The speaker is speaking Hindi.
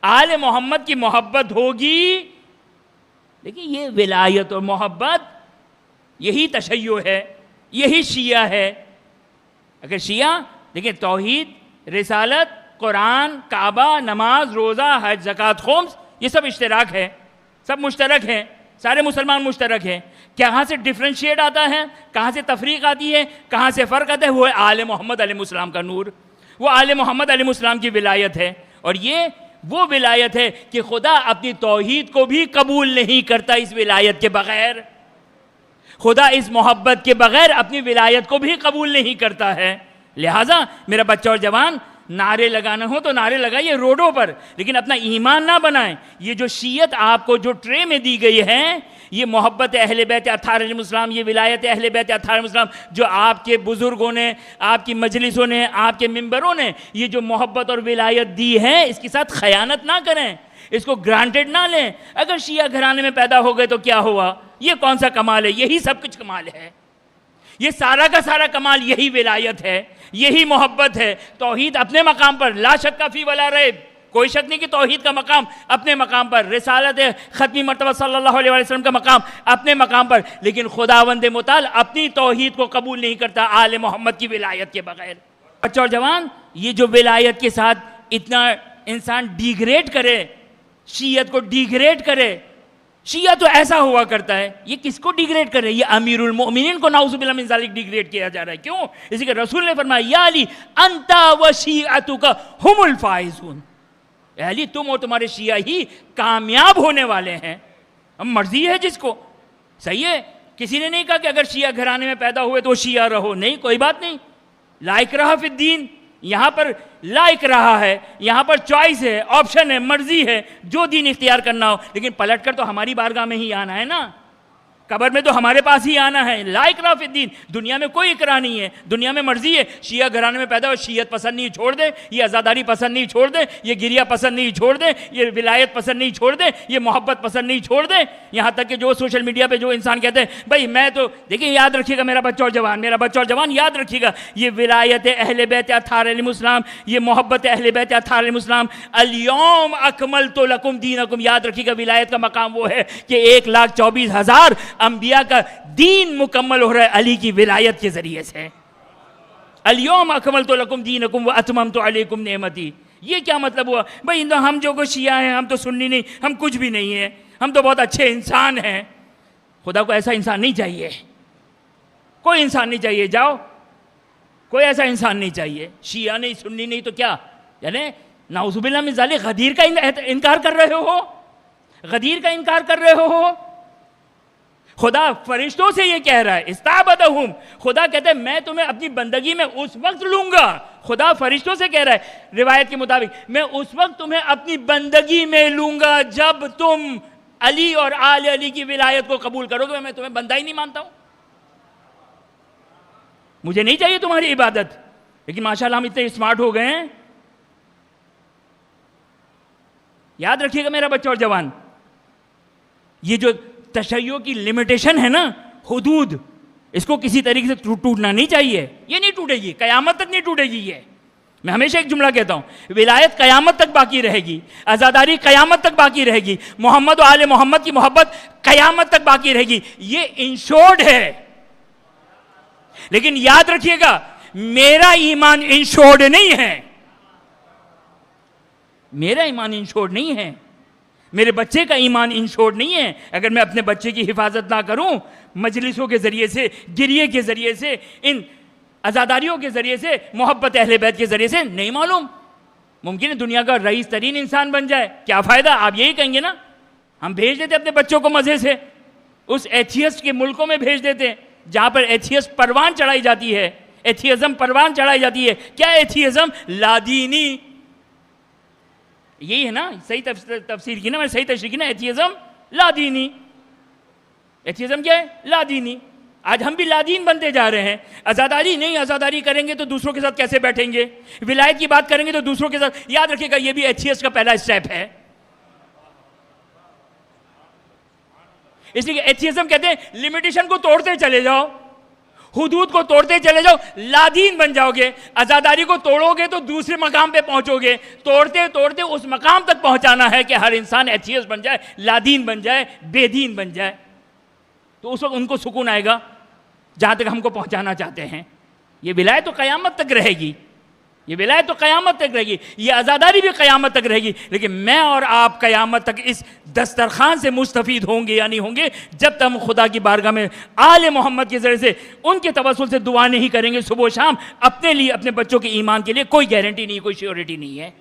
आले मोहम्मद की मोहब्बत होगी। देखिए ये विलायत और मोहब्बत, यही तशय्यो है, यही शिया है। अगर शिया देखिए तौहीद, रिसालत, कुरान, काबा, नमाज, रोज़ा, हज, ज़कात, खुम्स, ये सब इश्तिराक है, सब मुश्तरक है, सारे मुसलमान मुश्तरक हैं। कहाँ से डिफ्रेंशिएट आता है, कहाँ से तफरीक आती है, कहाँ से फ़र्क आता है, वो है आले मोहम्मद अलैहिस्सलाम का नूर, वो आले मोहम्मद अलैहिस्सलाम की विलायत है। और ये वो विलायत है कि खुदा अपनी तौहीद को भी कबूल नहीं करता इस विलायत के बग़ैर। खुदा इस मोहब्बत के बग़ैर अपनी विलायत को भी कबूल नहीं करता है। लिहाजा मेरा बच्चा और जवान, नारे लगाना हो तो नारे लगाइए रोडों पर, लेकिन अपना ईमान ना बनाएं। ये जो शीयत आपको जो ट्रे में दी गई है, ये मोहब्बत अहले बैत अत्हार अलैहिस्सलाम, ये विलायत अहले बैत अत्हार अलैहिस्सलाम, जो आपके बुज़ुर्गों ने, आपकी मजलिसों ने, आपके मिंबरों ने ये जो मोहब्बत और विलायत दी है, इसके साथ खयानत ना करें, इसको ग्रांटेड ना लें। अगर शिया घराने में पैदा हो गए तो क्या हुआ, ये कौन सा कमाल है, यही सब कुछ कमाल है। ये सारा का सारा कमाल यही विलायत है, यही मोहब्बत है। तौहीद अपने मकाम पर ला शक का फी वला रैब, कोई शक नहीं कि तौहीद का मकाम अपने मकाम पर, रिसालत ख़त्मी मर्तबा सल्लल्लाहु अलैहि वसल्लम का मकाम अपने मकाम पर, लेकिन खुदावंद मुताल अपनी तौहीद को कबूल नहीं करता आले मोहम्मद की विलायत के बगैर। बच्चा और जवान, ये जो विलायत के साथ इतना इंसान डिग्रेड करे, शियत को डिग्रेड करे, शिया तो ऐसा हुआ करता है, ये किसको डिग्रेड कर रहे हैं, ये अमीरुल मोमिनीन को नाउज़ुबिल्लाह मिन ज़ालिक डिग्रेड किया जा रहा है। क्यों? इसी के रसूल ने फरमाया या अली अंता व शिअतुका हुमुल फाइज़ून, अली तुम और तुम्हारे शिया ही कामयाब होने वाले हैं। अब मर्जी है जिसको, सही है। किसी ने नहीं कहा कि अगर शिया घराने में पैदा हुए तो शिया रहो, नहीं, कोई बात नहीं। लाइक रहा फिर दीन, यहाँ पर लाइक रहा है, यहाँ पर चॉइस है, ऑप्शन है, मर्जी है, जो दीन इख्तियार करना हो, लेकिन पलटकर तो हमारी बारगाह में ही आना है ना, कब्र में तो हमारे पास ही आना है। लाइक रहा फिर दीन, दुनिया में कोई इकरार नहीं है, दुनिया में मर्जी है। शिया घराने में पैदा हो, शियत पसंद नहीं छोड़ दे, ये आज़ादारी पसंद नहीं छोड़ दे, ये गिरिया पसंद नहीं छोड़ दे, ये विलायत पसंद नहीं छोड़ दे, ये मोहब्बत पसंद नहीं छोड़ दे। यहाँ तक कि जो सोशल मीडिया पे जो इंसान कहते हैं भाई मैं तो, देखिए याद रखिएगा मेरा बच्चा और जवान, मेरा बच्चा और जवान याद रखिएगा, ये विलायत अहले बैत अत्हार अलैहिस्सलाम, ये मोहब्बत अहले बैत अत्हार अलैहिस्सलाम, अल-यौम अकमलतु लकुम दीनकुम, याद रखिएगा विलायत का मकाम वो है कि 1,24,000 अंबिया का दीन मुकम्मल हो रहा है अली की विलायत के जरिए से। अल-यौम अकमलतु लकुम दीनकुम व अतममतु अलैकुम नेमती, ये क्या मतलब हुआ भाई, हम जो को शिया हैं, हम तो सुन्नी नहीं, हम कुछ भी नहीं है, हम तो बहुत अच्छे इंसान हैं। खुदा को ऐसा इंसान नहीं चाहिए, कोई इंसान नहीं चाहिए, जाओ कोई ऐसा इंसान नहीं चाहिए। शिया नहीं, सुन्नी नहीं, तो क्या, यानी नाउज़ुबिल्लाह मिन ज़ालिक गदीर का इनकार कर रहे हो, गदीर का इनकार कर रहे हो। खुदा फरिश्तों से ये कह रहा है, इस्ताबदहुम, खुदा कहते हैं मैं तुम्हें अपनी बंदगी में उस वक्त लूंगा। खुदा फरिश्तों से कह रहा है रिवायत के मुताबिक, मैं उस वक्त तुम्हें अपनी बंदगी में लूंगा जब तुम अली और आले अली की विलायत को कबूल करोगे। मैं तुम्हें बंदा ही नहीं मानता हूं, मुझे नहीं चाहिए तुम्हारी इबादत। लेकिन माशाल्लाह हम इतने स्मार्ट हो गए हैं। याद रखिएगा मेरा बच्चा और जवान, ये जो तशय्यो की लिमिटेशन है ना, हुदूद, इसको किसी तरीके से टूटना नहीं चाहिए। ये नहीं टूटेगी, कयामत तक नहीं टूटेगी। ये मैं हमेशा एक जुमला कहता हूं, विलायत कयामत तक बाकी रहेगी, आज़ादारी कयामत तक बाकी रहेगी, मोहम्मद और आले मोहम्मद की मोहब्बत कयामत तक बाकी रहेगी। ये इंश्योर्ड है। लेकिन याद रखिएगा मेरा ईमान इंश्योर्ड नहीं है, मेरा ईमान इंश्योर्ड नहीं है, मेरे बच्चे का ईमान इंश्योर्ड नहीं है। अगर मैं अपने बच्चे की हिफाजत ना करूं, मजलिसों के जरिए से, गिरिए के जरिए से, इन आज़ादारियों के जरिए से, मोहब्बत अहले बैत के जरिए से, नहीं मालूम मुमकिन है दुनिया का रईस तरीन इंसान बन जाए, क्या फ़ायदा। आप यही कहेंगे ना, हम भेज देते अपने बच्चों को मज़े से उस एथियस्ट के मुल्कों में भेज देते जहाँ पर एथियस्ट परवान चढ़ाई जाती है, एथियज़म परवान चढ़ाई जाती है। क्या एथियज़म? लादीनी, यही है ना सही तफसीर की ना, मैंने सही तशरीह की ना, एथियज़म लादीनी। एथियज़म क्या है? लादीनी। आज हम भी लादीन बनते जा रहे हैं। आज़ादारी नहीं, आज़ादारी करेंगे तो दूसरों के साथ कैसे बैठेंगे, विलायत की बात करेंगे तो दूसरों के साथ। याद रखिएगा ये भी एथियस्ट का पहला स्टेप है। इसलिए एथियज़म कहते हैं लिमिटेशन को तोड़ते चले जाओ, हुदूद को तोड़ते चले जाओ, लादीन बन जाओगे। आज़ादारी को तोड़ोगे तो दूसरे मकाम पे पहुंचोगे। तोड़ते तोड़ते उस मकाम तक पहुंचाना है कि हर इंसान एथियस्ट बन जाए, लादीन बन जाए, बेदीन बन जाए। तो उस वक्त उनको सुकून आएगा जहां तक हमको पहुंचाना चाहते हैं। ये विलायत तो क़यामत तक रहेगी, ये विलायत तो क़यामत तक रहेगी, ये आज़ादारी भी क़यामत तक रहेगी। लेकिन मैं और आप क़यामत तक इस दस्तरखान से मुस्तफ़ीद होंगे या नहीं होंगे जब तक हम खुदा की बारगाह में आले मोहम्मद के ज़रिए से उनके तवस्सुल से दुआ नहीं करेंगे सुबह शाम। अपने लिए, अपने बच्चों के ईमान के लिए कोई गारंटी नहीं, कोई श्योरिटी नहीं है।